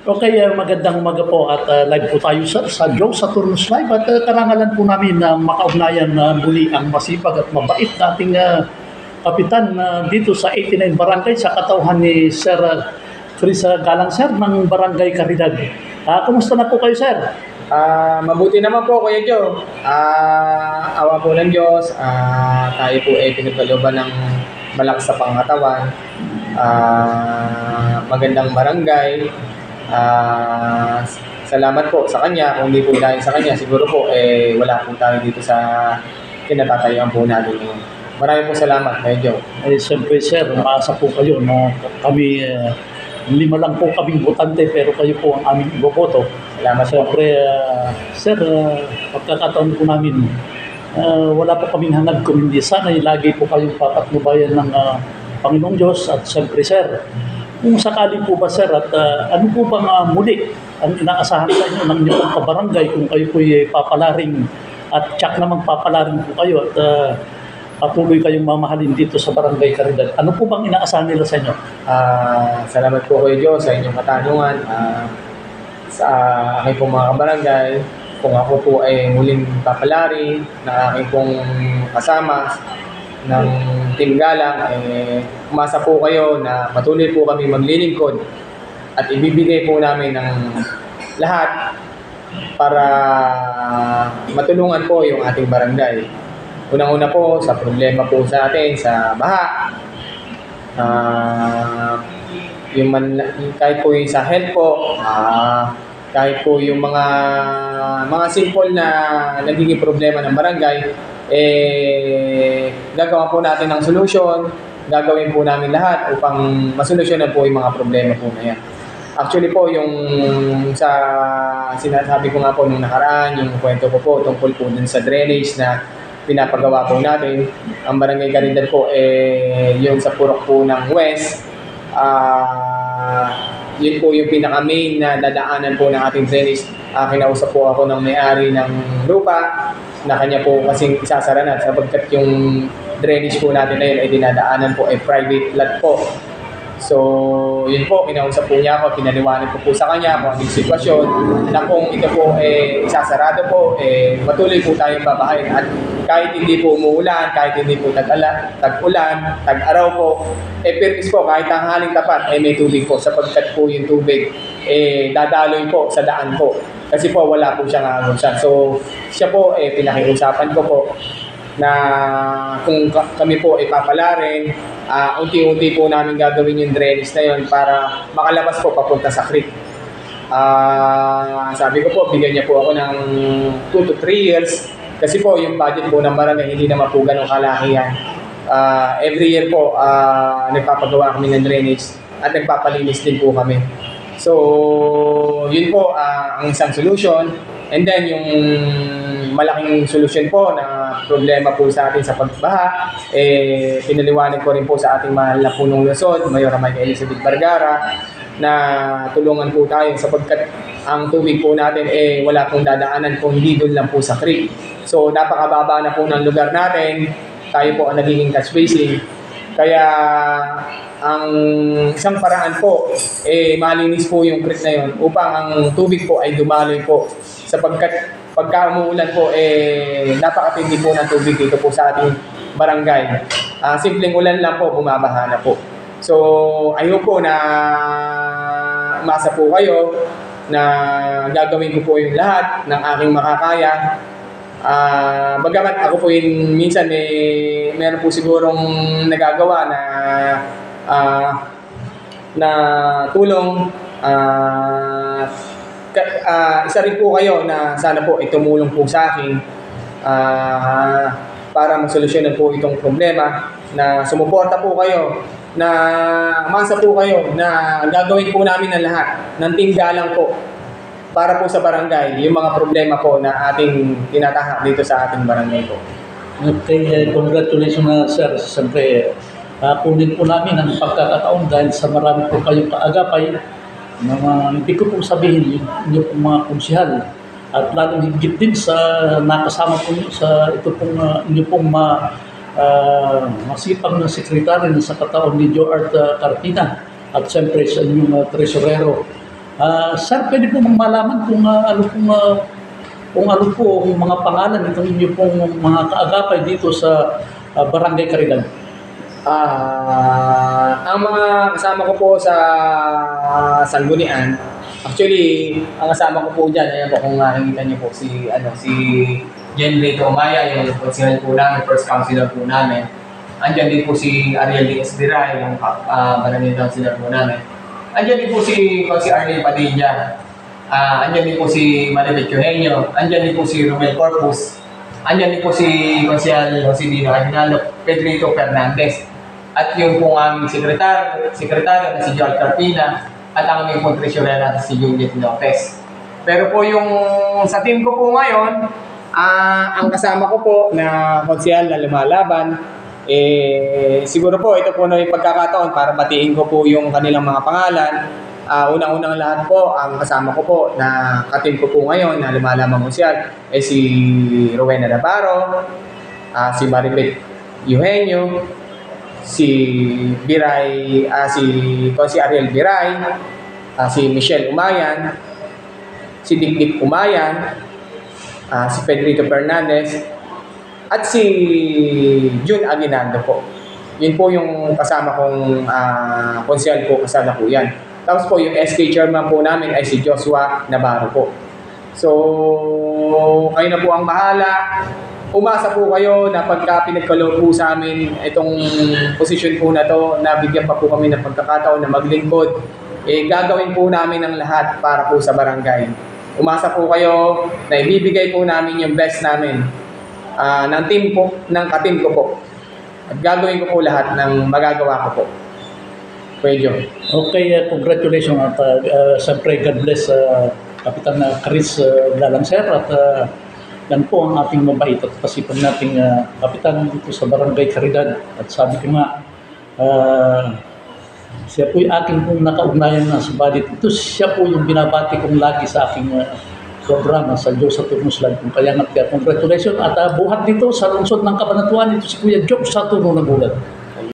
Okay, magandang umaga po at live po tayo sa Joe sa Turnus Live at karangalan po namin na makaugnayan na muli ang masipag at mabait nating kapitan dito sa 89 Barangay sa katauhan ni Sir Chris Galang Sir ng Barangay Caridad. Kumusta na po kayo, Sir? Mabuti naman po, Kuya Joe. Awa po ng Diyos. Tayo po ay pinagkalooban ng malakas sa pangatawan. Magandang barangay. Salamat po sa kanya. Kung hindi po dahil sa kanya, siguro po wala po tayo dito sa kinatatayuan po natin ngayon. Maraming po salamat, Kuya Joe. Siyempre, Sir, maasa po kayo na kami, 5 lang po kaming botante pero kayo po ang aming iboboto. Salamat po. Siyempre, Sir, pagkakataon po namin, wala po kaming hangad kung hindi sana lagi po kayong papatnubayan ng Panginoong Diyos. At siyempre, Sir, kung sakali po ba, Sir, at ano po bang muli ang inaasahan sa inyo ng inyong kabarangay kung kayo po papalaring at tsak namang papalaring po kayo at patuloy kayong mamahalin dito sa Barangay Caridad. Ano po bang inaasahan nila sa inyo? Salamat po, Kuya Joe, sa inyong katanungan. Sa aking pong mga kabarangay, kung ako po ay muling papalari na aking pong kasama ng Team Galang, umasa po kayo na patuloy po kami maglilingkod at ibibigay po namin ng lahat para matulungan po yung ating barangay. Unang-una po sa problema po sa atin sa baha, kahit po yung sa health po, kahit po yung mga simple na nagiging problema ng barangay, gagawa po natin ng solusyon, gagawin po namin lahat upang masolusyonan po yung mga problema po na yan. Actually po, yung sa sinasabi ko nga po nung nakaraan, yung kwento ko po tungkol po dun sa drainage na pinapagawa po natin, ang Barangay Caridad po, yung sa purok po ng West, yun po yung pinaka-main na dadaanan po ng ating drainage. Kinausap po ako ng may-ari ng lupa na kanya po kasing isasara na sapagkat yung drainage po natin na yun ay dinadaanan po ay private lot po. So, yun po, kinausap po niya ako, pinaliwanag ko po sa kanya kung anong sitwasyon na kung ito po isasarado po, matuloy po tayong babahayin at kahit hindi po umuulan, kahit hindi po tag-ulan, tag-araw po, permis po kahit ang haling tapat ay may tubig po sapagkat po yung tubig dadaloy po sa daan po kasi po wala po siyang aagusyan. So, siya po pinakiusapan ko po na kung kami po ipapalarin, unti-unti po namin gagawin yung drainage na yun para makalabas po papunta sa creek. Sabi ko po, bigyan niya po ako ng 2 to 3 years kasi po yung budget po ng barangay hindi naman po ganun kalakihan. Every year po, nagpapagawa kami ng drainage at nagpapalinis din po kami. So, yun po ang isang solution. And then, yung malaking solusyon po na problema po sa atin sa pagbaha, pinaliwanag ko rin po sa ating mahal na punong lungsod, Mayor Michael Elizabeth Vergara, na tulungan po tayo sapagkat ang tubig po natin wala pong dadaanan kung hindi doon lang po sa creek. So, napakababa na po ng lugar natin, tayo po ang nagiging catch basin. Kaya ang isang paraan po, malinis po yung creek na yun upang ang tubig po ay dumaloy po. Sapagkat pagka umuulan po, napakatindi po ng tubig dito po sa ating barangay. Simpleng ulan lang po, bumabaha na po. So, ayun po na umasa po kayo na gagawin ko po yung lahat ng aking makakaya. Bagamat ako po yung minsan meron po sigurong nagagawa na tulong, isa rin po kayo na sana po tumulong po sa akin para masolusyonan po itong problema, na sumuporta po kayo, na masa po kayo na gagawin po namin ang lahat ng Team Galang po para po sa barangay, yung mga problema po na ating tinatahak dito sa ating barangay po. Okay, congratulations na, Sir. Siyempre, kunin po namin ang pagkakataon dahil sa marami po kayong kaagapay na hindi ko pong sabihin yung pong mga konsihal at lalong higit din sa nakasama po sa ito pong inyo pong masipag na sekretary sa kataon ni Joe Art Carpina at siyempre sa inyong tresurero Sir, pwede po bang malaman kung ano po ang mga pangalan itong inyo pong mga kaagapay dito sa Barangay Caridad? Ang mga kasama ko po sa Sanggunian, actually, ang kasama ko po dyan, ayan po kung nakikita niyo po si Jen Rito Umaya, yung consignment po namin, first counselor po namin. Andyan din po si Ariel D. Esbiray, yung barangay counselor po namin. Andyan din po si Arlene Padilla. Andyan din po si Maribel Eugenio. Andyan din po si Romel Corpus. Andyan din po si Consial Josidino Aguinaldo, Pedrito Fernandez. At yung pong aming sekretaryo na si George Carpina at ang aming pong treasurer na si Juliet Lopez. Pero po yung sa team ko po ngayon, ang kasama ko po na konsyal na lumalaban, siguro po ito po na yung pagkakataon para batiin ko po yung kanilang mga pangalan. Unang-unang lahat po, ang kasama ko po na katim ko po ngayon na lumalamang konsyal si Rowena Navarro, si Maribel Eugenio, si Ariel Biray, si Michelle Umayan, si Dikdik Umayan, si Pedrito Fernandez, at si Jun Aguinaldo po. Yun po yung kasama kong konsyal po, kasama po yan. Tapos po yung SK chairman po namin ay si Joshua Navarro po. So, kayo na po ang bahala. Umasa po kayo na pagka pinagkaloob po sa amin itong posisyon po na to, nabigyan pa po kami ng pagkakataon na maglingkod, gagawin po namin ang lahat para po sa barangay. Umasa po kayo na ibibigay po namin yung best namin ng team po, ng katim ko po. At gagawin ko po lahat ng magagawa ko po. Pwede. Okay, congratulations at siyempre God bless Kapitan Chris Galancer at yan po ang ating mabait at pasipan nating kapitan dito sa Barangay Caridad. At sabi ko nga, siya po yung aking pong nakaugnayan na subalit. Ito siya po yung binabati kong lagi sa aking programa sa Diyos sa Turmuslan. Kaya nga, congratulations at buhat dito sa lungsod ng Cabanatuan, ito si Kuya Job sa Turno ng Ulan.